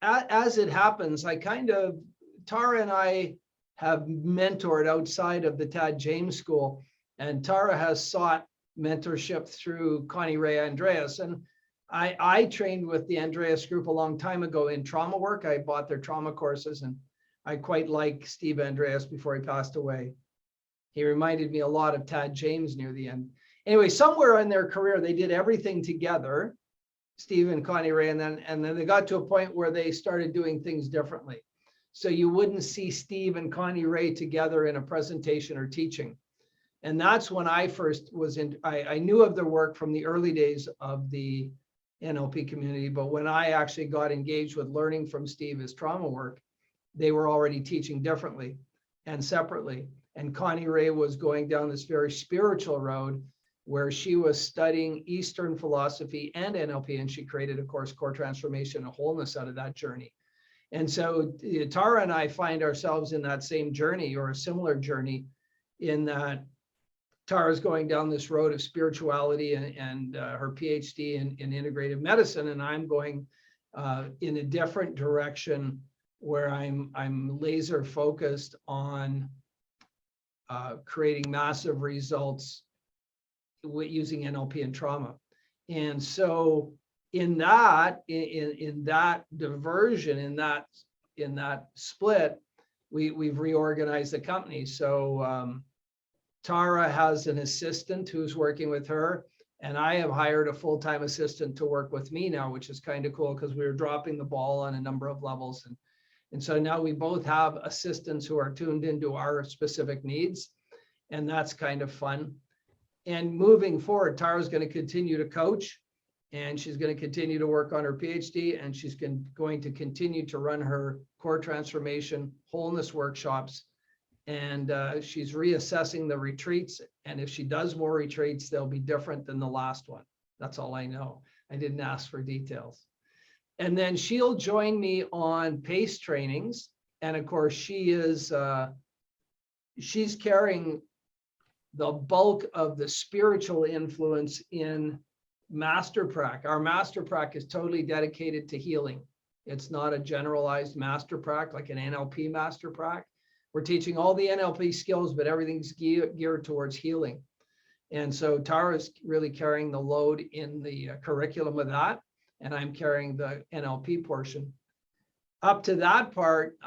as it happens, Tara and I have mentored outside of the Tad James School, and Tara has sought mentorship through Connie Ray Andreas. And I trained with the Andreas group a long time ago in trauma work. I bought their trauma courses, and I quite like Steve Andreas before he passed away. He reminded me a lot of Tad James near the end. Anyway, somewhere in their career, they did everything together, Steve and Connie Ray, and then they got to a point where they started doing things differently. So you wouldn't see Steve and Connie Ray together in a presentation or teaching. And that's when I first was I knew of their work from the early days of the NLP community, but when I actually got engaged with learning from Steve his trauma work, they were already teaching differently and separately. And Connie Ray was going down this very spiritual road where she was studying Eastern philosophy and NLP, and she created, of course, Core Transformation and Wholeness out of that journey. And so Tara and I find ourselves in that same journey, or a similar journey, in that Tara's going down this road of spirituality and her PhD in integrative medicine, and I'm going in a different direction where I'm laser focused on creating massive results using NLP and trauma. And so in that diversion, in that split, we've reorganized the company. So Tara has an assistant who's working with her, and I have hired a full-time assistant to work with me now, which is kind of cool because we were dropping the ball on a number of levels. And so now we both have assistants who are tuned into our specific needs, and that's kind of fun. And moving forward, Tara's going to continue to coach, and she's going to continue to work on her PhD, and she's going to continue to run her core transformation wholeness workshops. And she's reassessing the retreats. And if she does more retreats, they'll be different than the last one. That's all I know. I didn't ask for details. And then she'll join me on PACE trainings. And of course, she's carrying the bulk of the spiritual influence in Master Prac. Our Master Prac is totally dedicated to healing. It's not a generalized Master Prac like an NLP Master Prac. We're teaching all the NLP skills, but everything's geared towards healing. And so Tara's really carrying the load in the curriculum of that, and I'm carrying the NLP portion. Up to that part,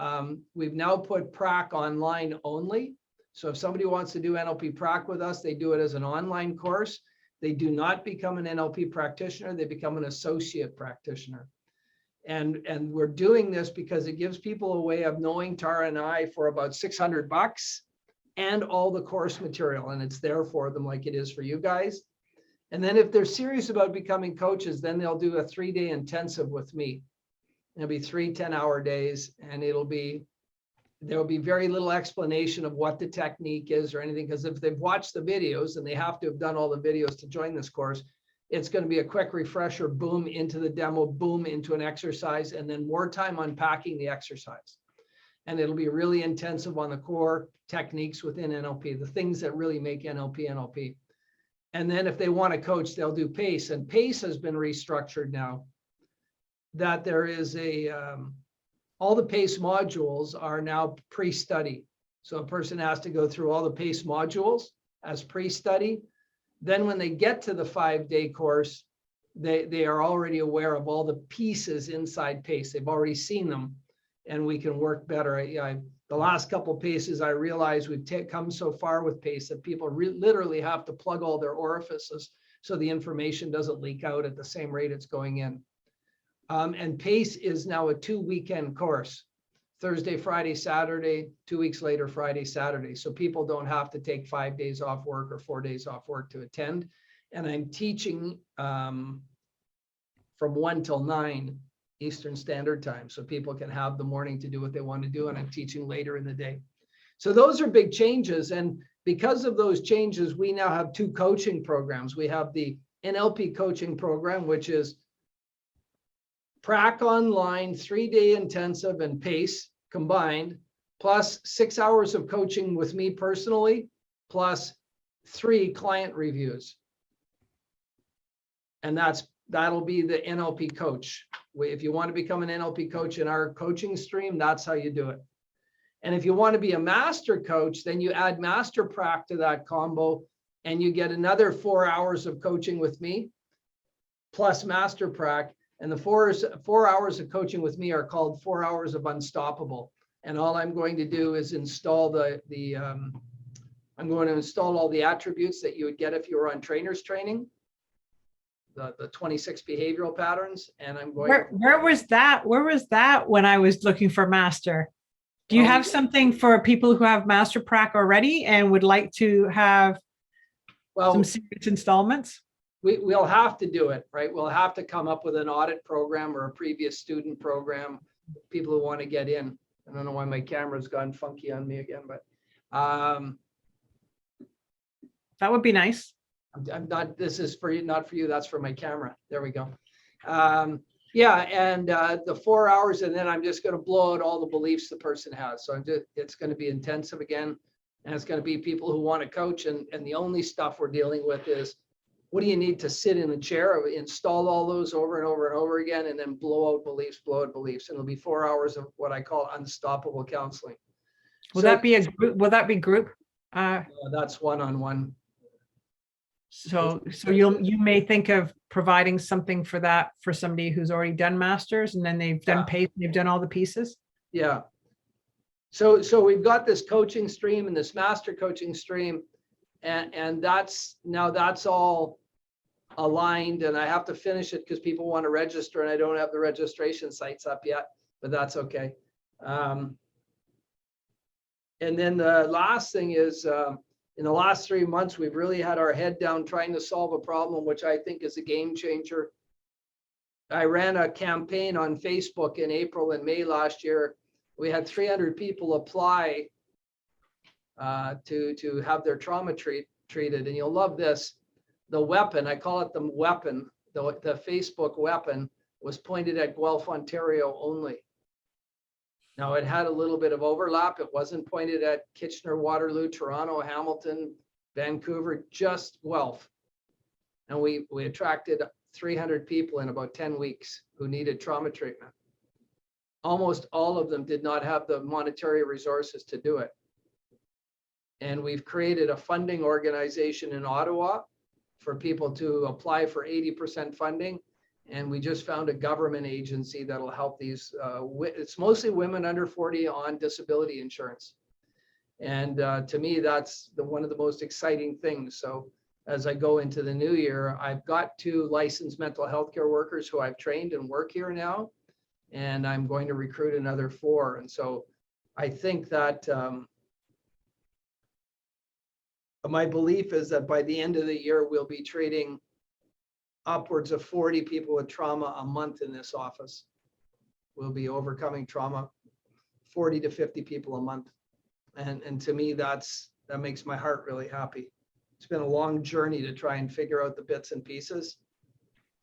we've now put Prac online only. So if somebody wants to do NLP Prac with us, they do it as an online course. They do not become an NLP practitioner, they become an associate practitioner. And we're doing this because it gives people a way of knowing Tara and I for about $600 and all the course material, and it's there for them like it is for you guys. And then if they're serious about becoming coaches, then they'll do a 3-day intensive with me. It'll be 3 10-hour days, and there'll be very little explanation of what the technique is or anything, because if they've watched the videos, and they have to have done all the videos to join this course, it's going to be a quick refresher, boom, into the demo, boom, into an exercise, and then more time unpacking the exercise. And it'll be really intensive on the core techniques within NLP, the things that really make NLP, NLP. And then if they want to coach, they'll do PACE. And PACE has been restructured now, that there is all the PACE modules are now pre-study. So a person has to go through all the PACE modules as pre-study. Then when they get to the 5-day course, they are already aware of all the pieces inside PACE. They've already seen them, and we can work better. The last couple of PACEs, I realized we've come so far with PACE that people literally have to plug all their orifices so the information doesn't leak out at the same rate it's going in. And PACE is now a 2-weekend course. Thursday, Friday, Saturday, 2 weeks later, Friday, Saturday. So people don't have to take 5 days off work or 4 days off work to attend. And I'm teaching from 1 till 9 Eastern Standard Time. So people can have the morning to do what they want to do. And I'm teaching later in the day. So those are big changes. And because of those changes, we now have 2 coaching programs. We have the Nlp Coaching program, which is Prac online, 3-day intensive and PACE combined, plus 6 hours of coaching with me personally, plus 3 client reviews. And that'll be the NLP Coach If you want to become an NLP coach in our coaching stream, that's how you do it. And if you want to be a master coach, then you add master prac to that combo, and you get another 4 hours of coaching with me plus master prac. And the 4 hours of coaching with me are called 4 hours of unstoppable. And all I'm going to do is install I'm going to install all the attributes that you would get if you were on trainer's training, the 26 behavioral patterns. And I'm going. Where was that? Where was that when I was looking for master? Do you have something for people who have master prac already and would like to have some serious installments? We'll have to do it, right? We'll have to come up with an audit program or a previous student program, people who want to get in. I don't know why my camera's gone funky on me again, but that would be nice. I'm not, this is for you, not for you. That's for my camera. There we go. Yeah. And the 4 hours, and then I'm just going to blow out all the beliefs the person has. So it's going to be intensive again. And it's going to be people who want to coach. And the only stuff we're dealing with is, what do you need to sit in a chair, install all those over and over and over again, and then blow out beliefs. And it'll be 4 hours of what I call unstoppable counseling. Will that be a group? Will that be group? That's one-on-one. So you may think of providing something for that for somebody who's already done masters, and then they've done they've done all the pieces. Yeah. So we've got this coaching stream and this master coaching stream, and that's all aligned, and I have to finish it because people want to register, and I don't have the registration sites up yet, but that's okay. And then the last thing is, in the last 3 months, we've really had our head down trying to solve a problem, which I think is a game changer. I ran a campaign on Facebook in April and May last year. We had 300 people apply to have their trauma treated. And you'll love this. The weapon, I call it the weapon, the Facebook weapon, was pointed at Guelph, Ontario only. Now, it had a little bit of overlap. It wasn't pointed at Kitchener, Waterloo, Toronto, Hamilton, Vancouver, just Guelph. And we attracted 300 people in about 10 weeks who needed trauma treatment. Almost all of them did not have the monetary resources to do it. And we've created a funding organization in Ottawa for people to apply for 80% funding. And we just found a government agency that'll help these. It's mostly women under 40 on disability insurance. And to me, that's one of the most exciting things. So as I go into the new year, I've got 2 licensed mental health care workers who I've trained and work here now. And I'm going to recruit another 4. And so I think that my belief is that by the end of the year, we'll be treating upwards of 40 people with trauma a month in this office. We'll be overcoming trauma, 40 to 50 people a month. And to me, that makes my heart really happy. It's been a long journey to try and figure out the bits and pieces.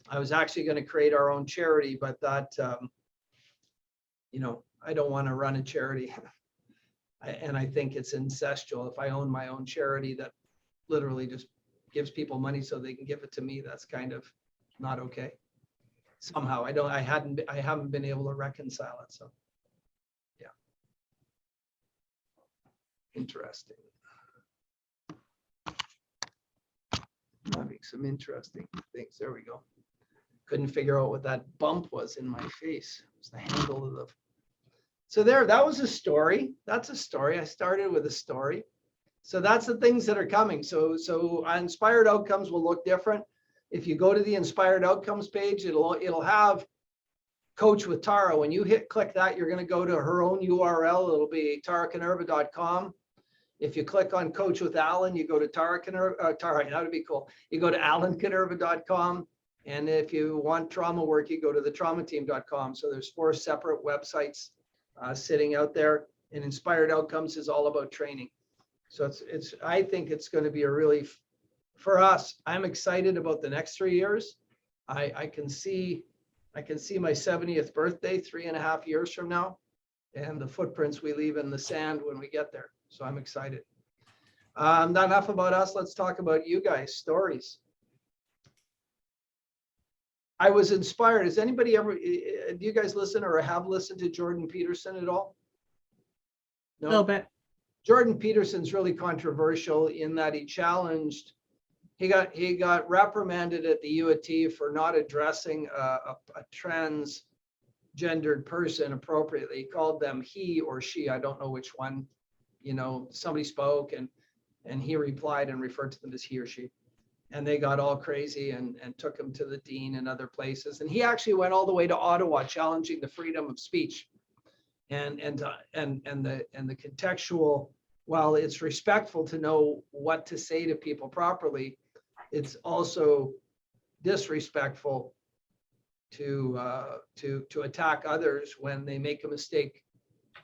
I was actually going to create our own charity, but that, I don't want to run a charity. And I think it's incestual. If I own my own charity that literally just gives people money so they can give it to me, that's kind of not okay. Somehow I haven't been able to reconcile it. So yeah. Interesting. Having some interesting things. There we go. Couldn't figure out what that bump was in my face. It was the handle of the. So that was a story. That's a story. I started with a story. So that's the things that are coming. So inspired outcomes will look different. If you go to the inspired outcomes page, it'll have Coach with Tara. When you click that, you're going to go to her own URL. It'll be taracanerva.com. If you click on Coach with Alan, you go to Tara, that would be cool. You go to alancanerva.com. And if you want trauma work, you go to thetraumateam.com. So there's 4 separate websites sitting out there, and Inspired Outcomes is all about training. So I think it's going to be a really, for us, I'm excited about the next 3 years. I can see my 70th birthday 3.5 years from now, and the footprints we leave in the sand when we get there. So I'm excited. Not enough about us. Let's talk about you guys, stories. I was inspired. Has anybody ever, do you guys listen or have listened to Jordan Peterson at all? A little bit. Jordan Peterson's really controversial in that he got reprimanded at the U of T for not addressing a transgendered person appropriately. He called them he or she, I don't know which one. Somebody spoke and he replied and referred to them as he or she. And they got all crazy and took him to the dean and other places. And he actually went all the way to Ottawa challenging the freedom of speech and the contextual. While it's respectful to know what to say to people properly, it's also disrespectful to attack others when they make a mistake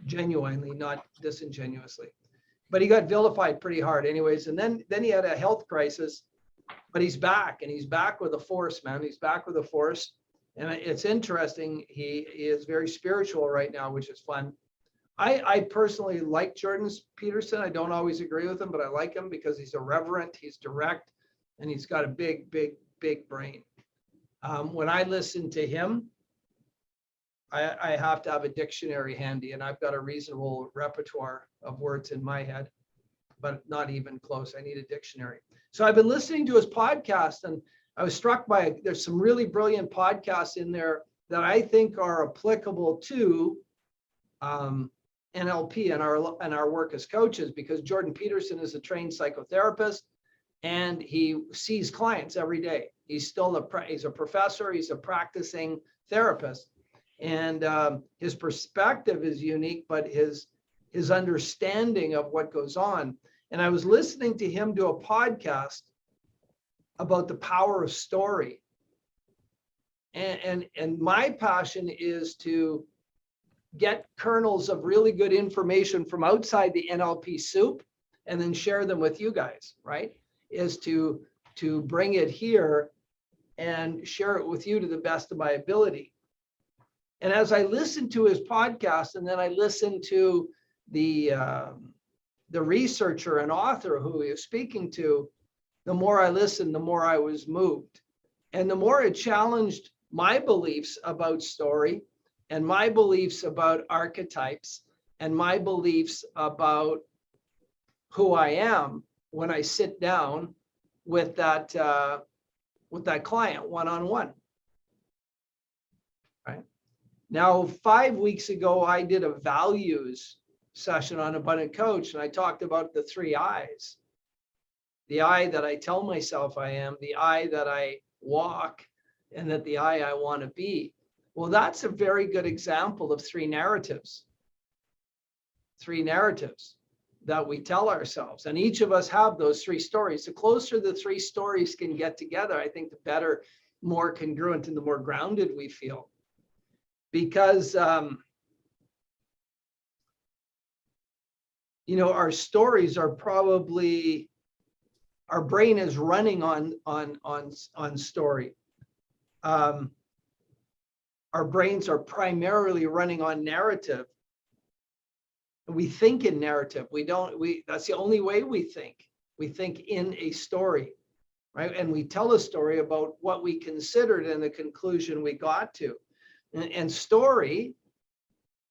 genuinely, not disingenuously. But he got vilified pretty hard anyways. And then he had a health crisis. But he's back, and he's back with a force, man. He's back with a force. And it's interesting. He is very spiritual right now, which is fun. I personally like Jordan Peterson. I don't always agree with him, but I like him because he's irreverent, he's direct, and he's got a big, big, big brain. When I listen to him, I have to have a dictionary handy, and I've got a reasonable repertoire of words in my head, but not even close. I need a dictionary. So I've been listening to his podcast, and I was struck by, there's some really brilliant podcasts in there that I think are applicable to NLP and our work as coaches, because Jordan Peterson is a trained psychotherapist and he sees clients every day. He's still he's a professor, he's a practicing therapist, and his perspective is unique, but his understanding of what goes on. And I was listening to him do a podcast about the power of story. And my passion is to get kernels of really good information from outside the NLP soup and then share them with you guys, right? Is to bring it here and share it with you to the best of my ability. And as I listened to his podcast, and then I listened to the researcher and author who he was speaking to, the more I listened, the more I was moved. And the more it challenged my beliefs about story and my beliefs about archetypes and my beliefs about who I am when I sit down with that client one-on-one. Right? Now, 5 weeks ago, I did a values session on Abundant Coach, and I talked about the 3 I's. The I that I tell myself I am, the I that I walk, and that the I want to be. Well, that's a very good example of 3 narratives. 3 narratives that we tell ourselves. And each of us have those 3 stories. The closer the 3 stories can get together, I think the better, more congruent, and the more grounded we feel. Because our stories are probably, our brain is running on story. Our brains are primarily running on narrative. We think in narrative. That's the only way we think. We think in a story, right? And we tell a story about what we considered and the conclusion we got to. And story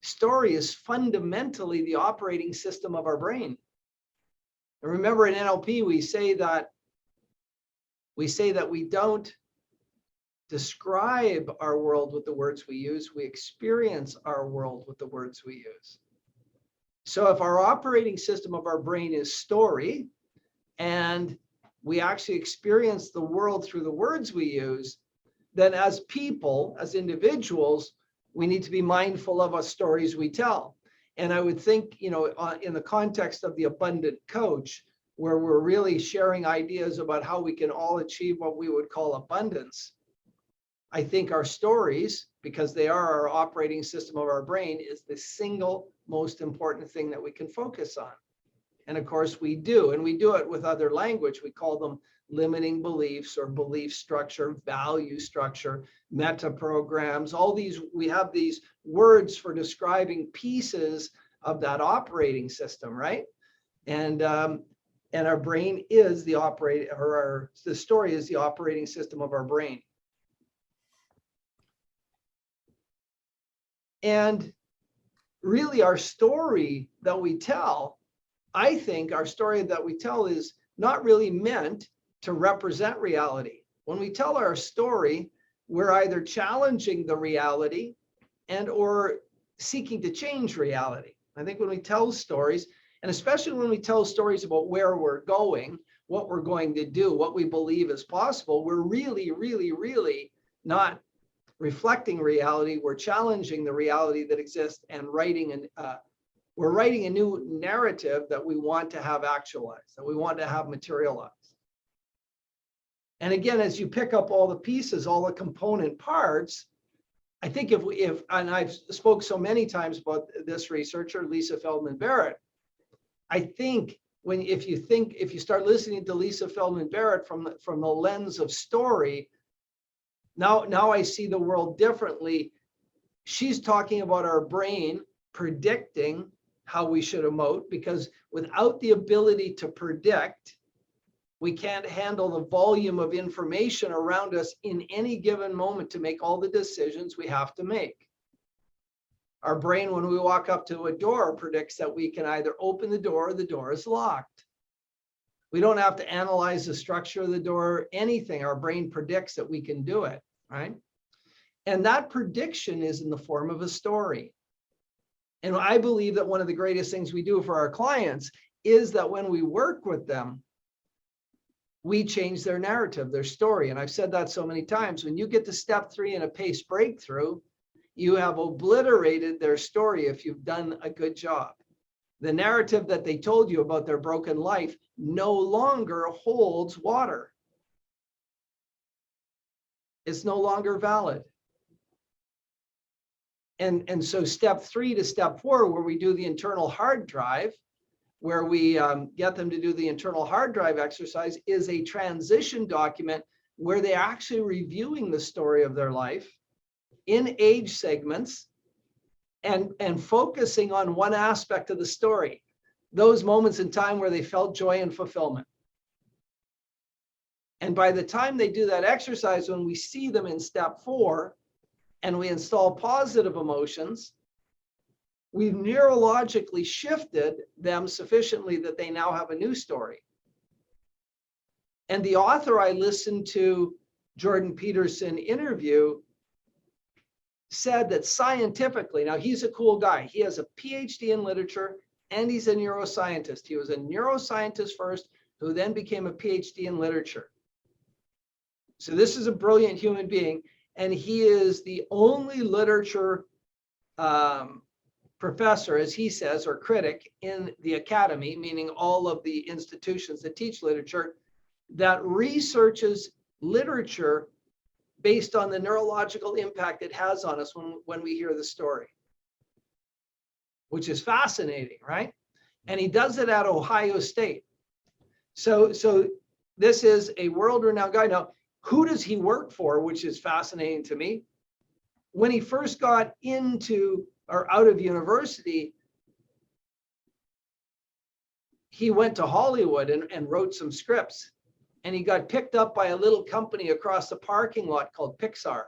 is fundamentally the operating system of our brain. And remember, in NLP, we say that we don't describe our world with the words we use, we experience our world with the words we use. So if our operating system of our brain is story, and we actually experience the world through the words we use, then as people, as individuals, we need to be mindful of our stories we tell. And I would think, in the context of the Abundant Coach, where we're really sharing ideas about how we can all achieve what we would call abundance, I think our stories, because they are our operating system of our brain, is the single most important thing that we can focus on. And of course we do, and we do it with other language. We call them limiting beliefs or belief structure, value structure, meta programs, all these, we have these words for describing pieces of that operating system, right? And our brain is the the story is the operating system of our brain. And really our story that we tell, I think our story that we tell is not really meant to represent reality. When we tell our story, we're either challenging the reality and or seeking to change reality. I think when we tell stories, and especially when we tell stories about where we're going, what we're going to do, what we believe is possible, we're really, really, really not reflecting reality. We're challenging the reality that exists and we're writing a new narrative that we want to have actualized, that we want to have materialized. And again, as you pick up all the pieces, all the component parts, I think and I've spoke so many times about this researcher, Lisa Feldman Barrett. I think if you start listening to Lisa Feldman Barrett from the lens of story, now I see the world differently. She's talking about our brain predicting how we should emote, because without the ability to predict, we can't handle the volume of information around us in any given moment to make all the decisions we have to make. Our brain, when we walk up to a door, predicts that we can either open the door or the door is locked. We don't have to analyze the structure of the door, anything. Our brain predicts that we can do it, right? And that prediction is in the form of a story. And I believe that one of the greatest things we do for our clients is that when we work with them, we change their narrative, their story. And I've said that so many times. When you get to step 3 in a PACE breakthrough, you have obliterated their story if you've done a good job. The narrative that they told you about their broken life no longer holds water. It's no longer valid. And so step 3 to step 4, where we do the internal hard drive, where we get them to do the internal hard drive exercise, is a transition document where they're actually reviewing the story of their life in age segments and focusing on one aspect of the story, those moments in time where they felt joy and fulfillment. And by the time they do that exercise, when we see them in step 4 and we install positive emotions, we've neurologically shifted them sufficiently that they now have a new story. And the author I listened to, Jordan Peterson interview, said that scientifically, now he's a cool guy. He has a PhD in literature and he's a neuroscientist. He was a neuroscientist first, who then became a PhD in literature. So this is a brilliant human being. And he is the only literature professor, as he says, or critic in the academy, meaning all of the institutions that teach literature, that researches literature based on the neurological impact it has on us when we hear the story, which is fascinating, right? And he does it at Ohio State. So this is a world-renowned guy. Now, who does he work for, which is fascinating to me? When he first got into or out of university, he went to Hollywood and wrote some scripts. And he got picked up by a little company across the parking lot called Pixar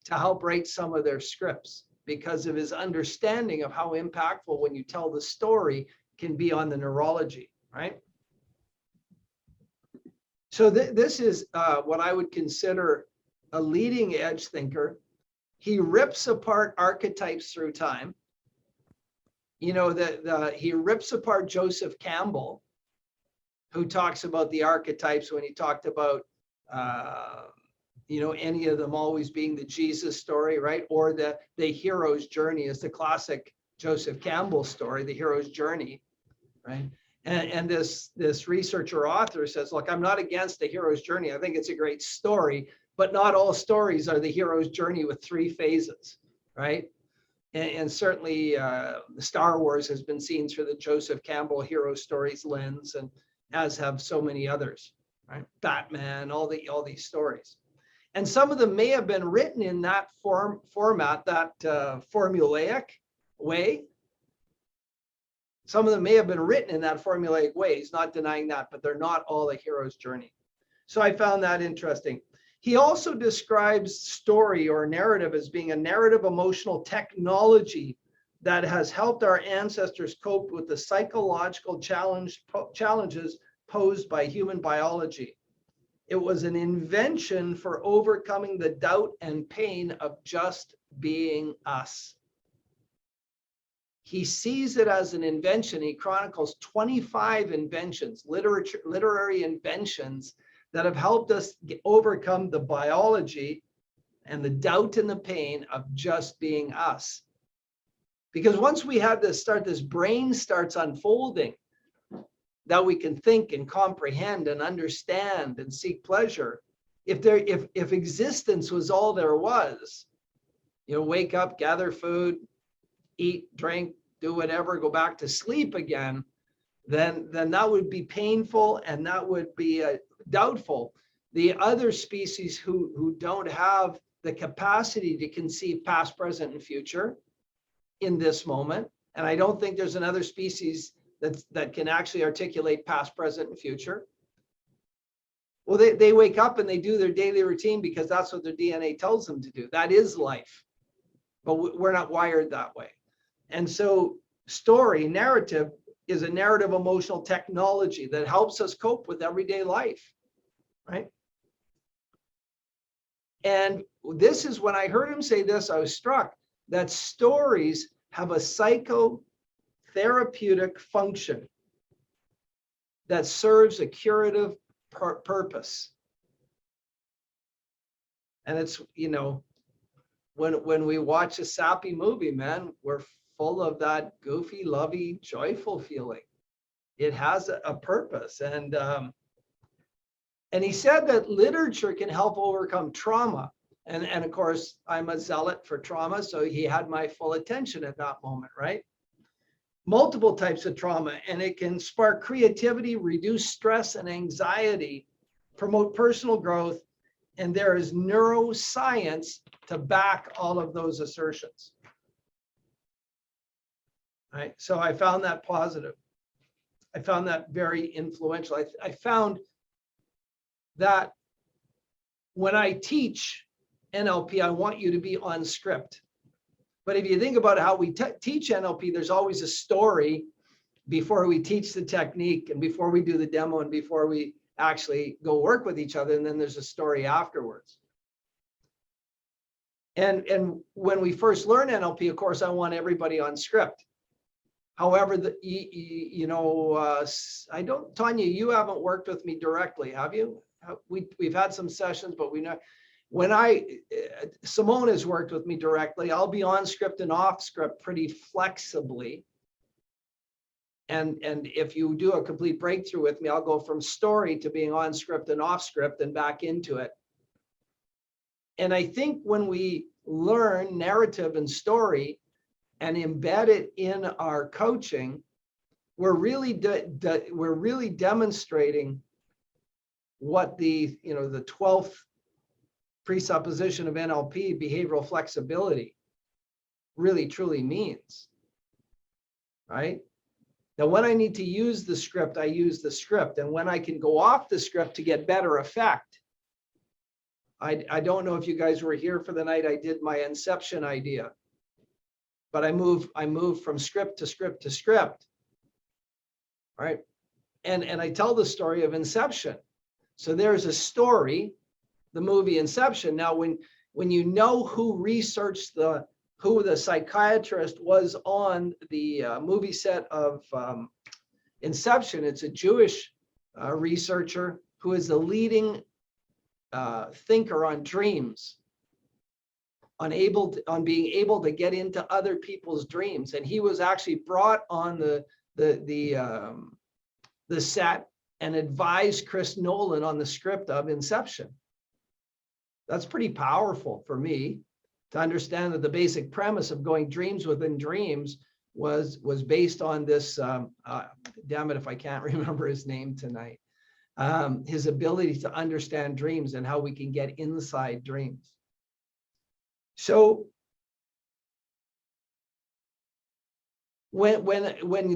to help write some of their scripts because of his understanding of how impactful when you tell the story can be on the neurology, right? So this is what I would consider a leading edge thinker. He rips apart archetypes through time. You know, he rips apart Joseph Campbell, who talks about the archetypes when he talked about, any of them always being the Jesus story, right? Or the hero's journey is the classic Joseph Campbell story, the hero's journey, right? And this researcher author says, look, I'm not against the hero's journey. I think it's a great story, but not all stories are the hero's journey with 3 phases, right? And certainly Star Wars has been seen through the Joseph Campbell hero stories lens, and as have so many others, right? Batman, all these stories. And some of them may have been written in that format, that formulaic way. Some of them may have been written in that formulaic way. He's not denying that, but they're not all a hero's journey. So I found that interesting. He also describes story or narrative as being a narrative emotional technology that has helped our ancestors cope with the psychological challenges posed by human biology. It was an invention for overcoming the doubt and pain of just being us. He sees it as an invention. He chronicles 25 inventions, literary inventions that have helped us overcome the biology and the doubt and the pain of just being us. Because once we have this brain starts unfolding, that we can think and comprehend and understand and seek pleasure. If existence was all there was, wake up, gather food, eat, drink, do whatever, go back to sleep again, then that would be painful and that would be doubtful. The other species who don't have the capacity to conceive past, present, and future in this moment, and I don't think there's another species that can actually articulate past, present, and future. Well, they wake up and they do their daily routine because that's what their DNA tells them to do. That is life, but we're not wired that way. And so story, narrative, is a narrative emotional technology that helps us cope with everyday life, right? And this is when I heard him say this, I was struck that stories have a psychotherapeutic function that serves a curative purpose. And it's, when we watch a sappy movie, man, we're full of that goofy, lovey, joyful feeling. It has a purpose. And he said that literature can help overcome trauma. And of course, I'm a zealot for trauma, so he had my full attention at that moment, right? Multiple types of trauma, and it can spark creativity, reduce stress and anxiety, promote personal growth, and there is neuroscience to back all of those assertions. Right? So I found that positive. I found that very influential. I found that when I teach NLP, I want you to be on script. But if you think about how we teach NLP, there's always a story before we teach the technique and before we do the demo and before we actually go work with each other. And then there's a story afterwards. And when we first learn NLP, of course, I want everybody on script. However, I don't, Tanya, you haven't worked with me directly, have you? We've had some sessions, but we know when Simone has worked with me directly, I'll be on script and off script pretty flexibly. And if you do a complete breakthrough with me, I'll go from story to being on script and off script and back into it. And I think when we learn narrative and story and embed it in our coaching, we're really demonstrating what the 12th presupposition of NLP, behavioral flexibility, really truly means, right? Now, when I need to use the script, I use the script. And when I can go off the script to get better effect, I don't know if you guys were here for the night I did my Inception idea, but I move from script to script to script, right? And I tell the story of Inception. So there's a story, the movie Inception. Now, when you know who researched who the psychiatrist was on the movie set of Inception, it's a Jewish researcher who is the leading thinker on dreams, on being able to get into other people's dreams. And he was actually brought on the set and advised Chris Nolan on the script of Inception. That's pretty powerful for me to understand that the basic premise of going dreams within dreams was based on this, damn it if I can't remember his name tonight, his ability to understand dreams and how we can get inside dreams. So when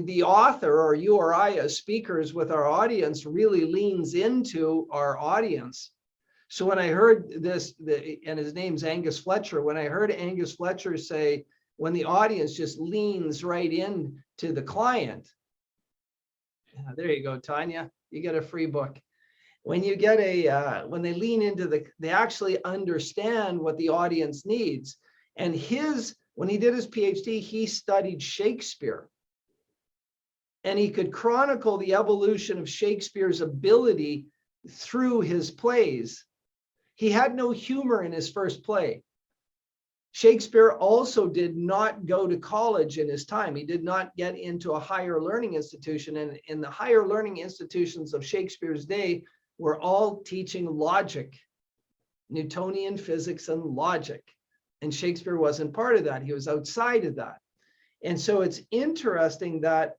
the author or you or I as speakers with our audience really leans into our audience, So when I heard this, and his name's Angus Fletcher, when I heard Angus Fletcher say, when the audience just leans right in to the client, there you go, Tanya, you get a free book. When you get when they lean into they actually understand what the audience needs. And when he did his PhD, he studied Shakespeare. And he could chronicle the evolution of Shakespeare's ability through his plays. He had no humor in his first play. Shakespeare also did not go to college in his time. He did not get into a higher learning institution. And in the higher learning institutions of Shakespeare's day were all teaching logic, Newtonian physics and logic. And Shakespeare wasn't part of that. He was outside of that. And so it's interesting that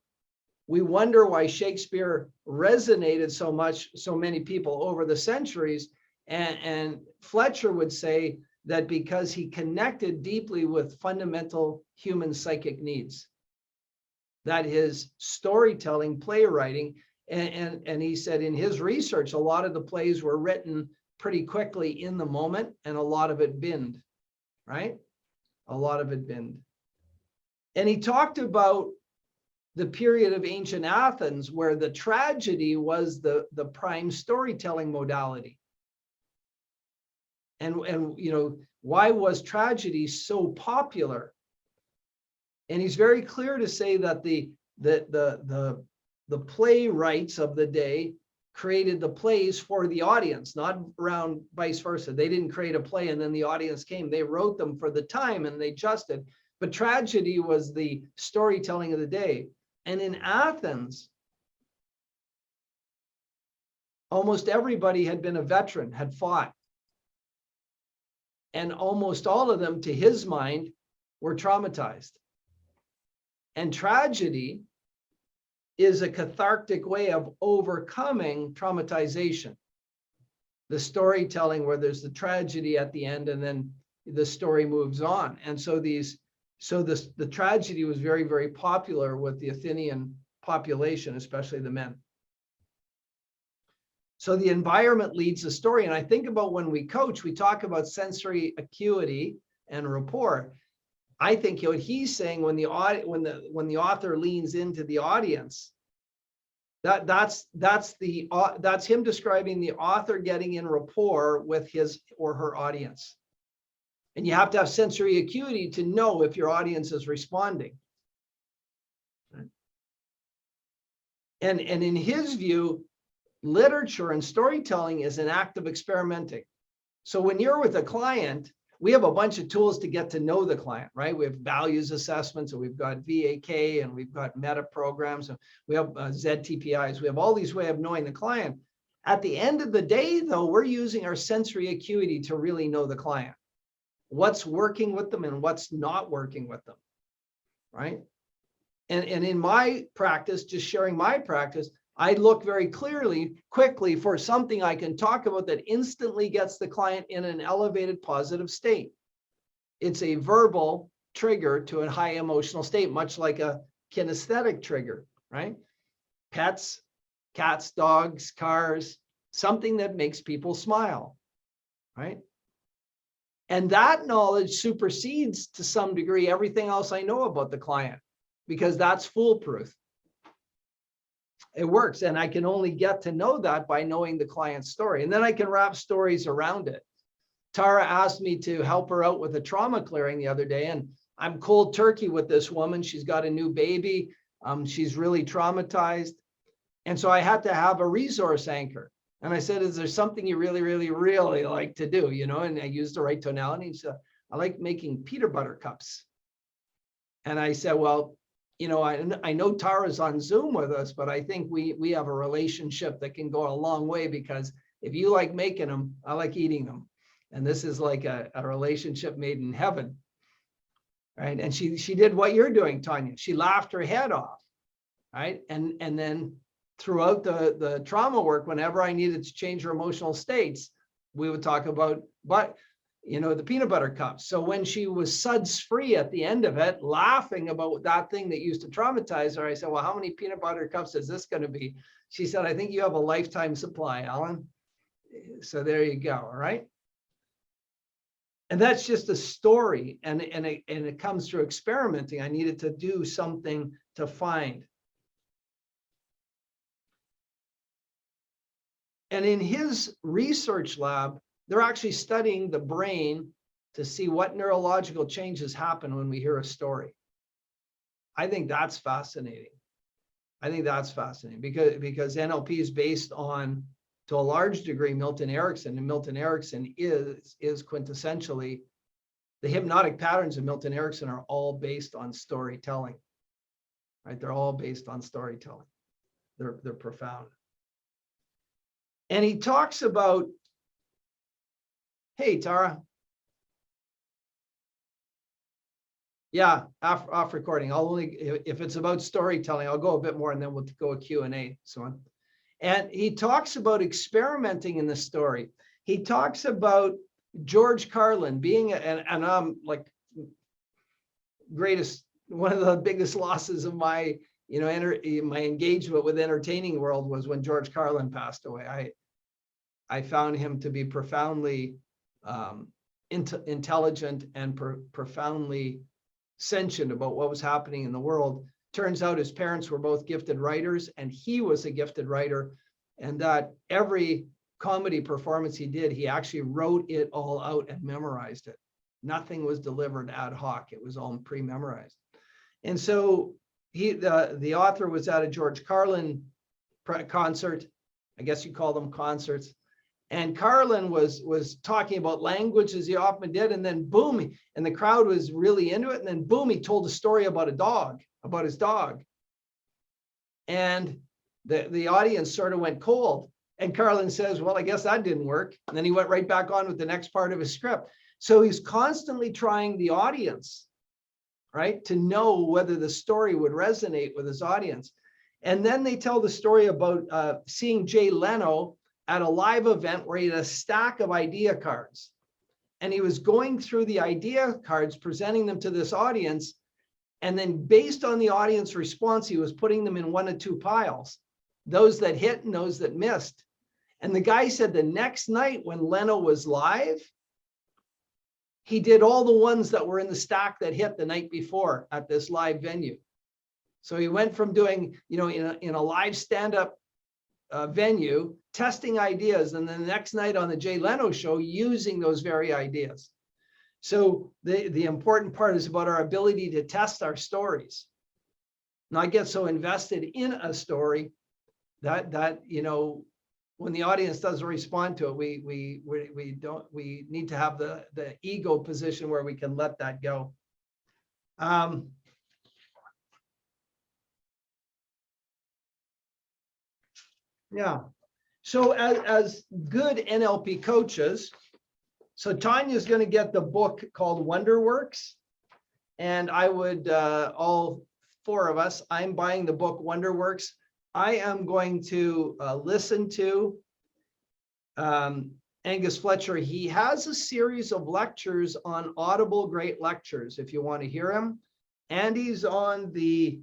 we wonder why Shakespeare resonated so many people over the centuries. And Fletcher would say that because he connected deeply with fundamental human psychic needs, that his storytelling, playwriting, and he said in his research, a lot of the plays were written pretty quickly in the moment, and a lot of it binned, right? A lot of it binned. And he talked about the period of ancient Athens where the tragedy was the prime storytelling modality. And why was tragedy so popular? And he's very clear to say that the playwrights of the day created the plays for the audience, not around vice versa. They didn't create a play and then the audience came. They wrote them for the time and they adjusted. But tragedy was the storytelling of the day. And in Athens, almost everybody had been a veteran, had fought. And almost all of them, to his mind, were traumatized. And tragedy is a cathartic way of overcoming traumatization. The storytelling where there's the tragedy at the end and then the story moves on. And so the tragedy was very, very popular with the Athenian population, especially the men. So the environment leads the story. And I think about when we coach, we talk about sensory acuity and rapport. I think what he's saying when the author leans into the audience, that's him describing the author getting in rapport with his or her audience. And you have to have sensory acuity to know if your audience is responding. And in his view, literature and storytelling is an act of experimenting. So when you're with a client, we have a bunch of tools to get to know the client, right? We have values assessments, and we've got VAK, and we've got meta programs, and we have ZTPIs. We have all these ways of knowing the client. At the end of the day, though, we're using our sensory acuity to really know the client. What's working with them and what's not working with them, right? And in my practice, just sharing my practice, I look very quickly for something I can talk about that instantly gets the client in an elevated positive state. It's a verbal trigger to a high emotional state, much like a kinesthetic trigger, right? Pets, cats, dogs, cars, something that makes people smile, right? And that knowledge supersedes to some degree everything else I know about the client, because that's foolproof. It works, and I can only get to know that by knowing the client's story. And then I can wrap stories around it. Tara asked me to help her out with a trauma clearing the other day, and I'm cold turkey with this woman. She's got a new baby. She's really traumatized. And so I had to have a resource anchor. And I said, is there something you really, really, really like to do? And I used the right tonality. He said, I like making peanut butter cups. And I said, well, I know Tara's on Zoom with us, but I think we have a relationship that can go a long way, because if you like making them, I like eating them. And this is like a relationship made in heaven, right? And she did what you're doing, Tanya. She laughed her head off, right? And then throughout the trauma work, whenever I needed to change her emotional states, we would talk about, the peanut butter cups. So when she was suds free at the end of it, laughing about that thing that used to traumatize her, I said, well, how many peanut butter cups is this going to be? She said, I think you have a lifetime supply, Alan. So there you go. All right. And that's just a story. And it comes through experimenting. I needed to do something to find. And in his research lab, they're actually studying the brain to see what neurological changes happen when we hear a story. I think that's fascinating. Because NLP is based on, to a large degree, Milton Erickson, and Milton Erickson is quintessentially, the hypnotic patterns of Milton Erickson are all based on storytelling, right? They're all based on storytelling. They're profound. And he talks about, hey, Tara. Yeah, off recording. I'll only, if it's about storytelling, I'll go a bit more and then we'll go a Q&A, so on. And he talks about experimenting in the story. He talks about George Carlin being, and I'm like, one of the biggest losses of my, my engagement with entertaining world was when George Carlin passed away. I found him to be profoundly intelligent and profoundly sentient about what was happening in the world. Turns out his parents were both gifted writers, and he was a gifted writer, and that every comedy performance he did, he actually wrote it all out and memorized it. Nothing was delivered ad hoc. It was all pre-memorized. And so the author was at a George Carlin concert. I guess you call them concerts. And Carlin was talking about language, as he often did, and then boom, and the crowd was really into it, and then boom, he told a story about his dog. And the audience sort of went cold. And Carlin says, well, I guess that didn't work. And then he went right back on with the next part of his script. So he's constantly trying the audience, right, to know whether the story would resonate with his audience. And then they tell the story about seeing Jay Leno at a live event where he had a stack of idea cards. And he was going through the idea cards, presenting them to this audience. And then based on the audience response, he was putting them in one of two piles, those that hit and those that missed. And the guy said the next night when Leno was live, he did all the ones that were in the stack that hit the night before at this live venue. So he went from doing, in a live stand-up venue, testing ideas, and then the next night on the Jay Leno show, using those very ideas. So the important part is about our ability to test our stories. Now, I get so invested in a story that when the audience doesn't respond to it, we need to have the ego position where we can let that go. Yeah. So as good NLP coaches, so Tanya's going to get the book called Wonderworks, and I would, all four of us, I'm buying the book Wonderworks. I am going to listen to Angus Fletcher. He has a series of lectures on Audible Great Lectures, if you want to hear him. And he's on the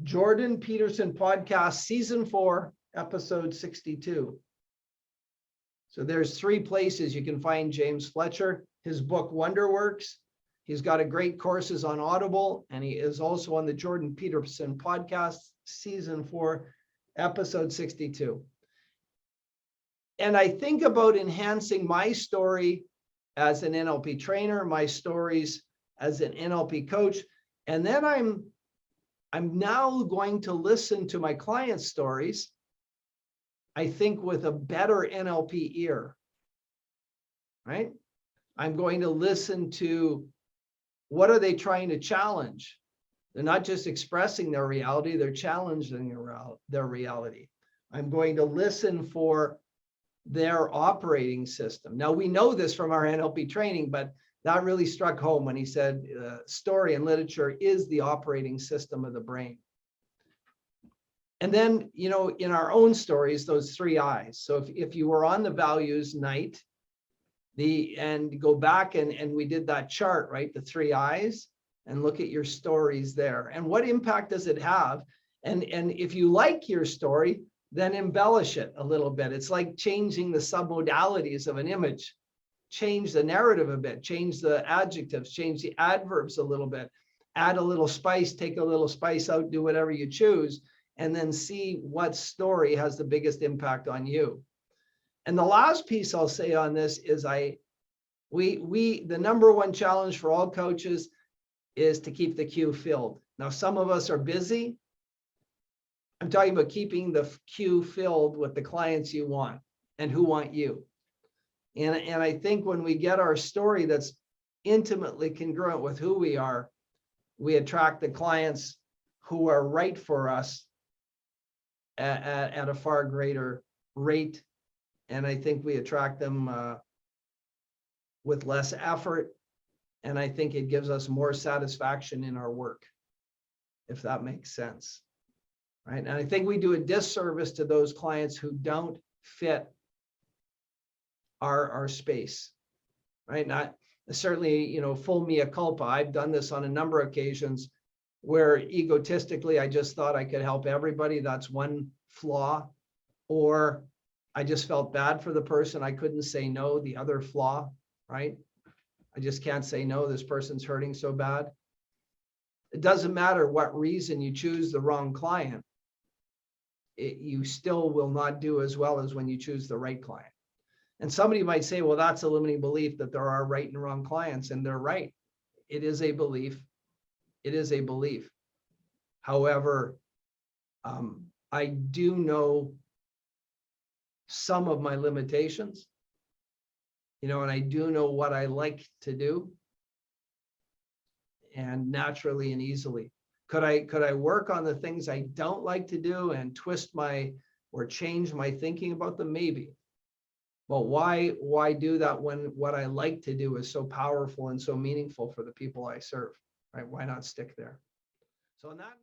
Jordan Peterson podcast, season 4, episode 62. So there's 3 places you can find James Fletcher. His book, Wonderworks. He's got a great courses on Audible, and he is also on the Jordan Peterson podcast, season 4, episode 62. And I think about enhancing my story as an NLP trainer, my stories as an NLP coach, and then I'm now going to listen to my clients' stories, I think, with a better NLP ear, right? I'm going to listen to what are they trying to challenge. They're not just expressing their reality, they're challenging their reality. I'm going to listen for their operating system. Now, we know this from our NLP training, but that really struck home when he said story and literature is the operating system of the brain. And then, in our own stories, those 3 I's. So if you were on the values night, and go back and we did that chart, right? The 3 I's, and look at your stories there. And what impact does it have? And if you like your story, then embellish it a little bit. It's like changing the submodalities of an image, change the narrative a bit, change the adjectives, change the adverbs a little bit, add a little spice, take a little spice out, do whatever you choose, and then see what story has the biggest impact on you. And the last piece I'll say on this is the number one challenge for all coaches is to keep the queue filled. Now, some of us are busy. I'm talking about keeping the queue filled with the clients you want and who want you. And I think when we get our story that's intimately congruent with who we are, we attract the clients who are right for us at a far greater rate. And I think we attract them with less effort. And I think it gives us more satisfaction in our work, if that makes sense. Right. And I think we do a disservice to those clients who don't fit our space. Right. Not certainly, full mea culpa. I've done this on a number of occasions where egotistically, I just thought I could help everybody. That's one flaw. Or I just felt bad for the person. I couldn't say no, the other flaw, right? I just can't say no, this person's hurting so bad. It doesn't matter what reason you choose the wrong client. You still will not do as well as when you choose the right client. And somebody might say, well, that's a limiting belief that there are right and wrong clients, and they're right. It is a belief. It is a belief. However, I do know some of my limitations, and I do know what I like to do, and naturally and easily. Could I work on the things I don't like to do and twist or change my thinking about them? Maybe. But why do that when what I like to do is so powerful and so meaningful for the people I serve, right? Why not stick there? So on that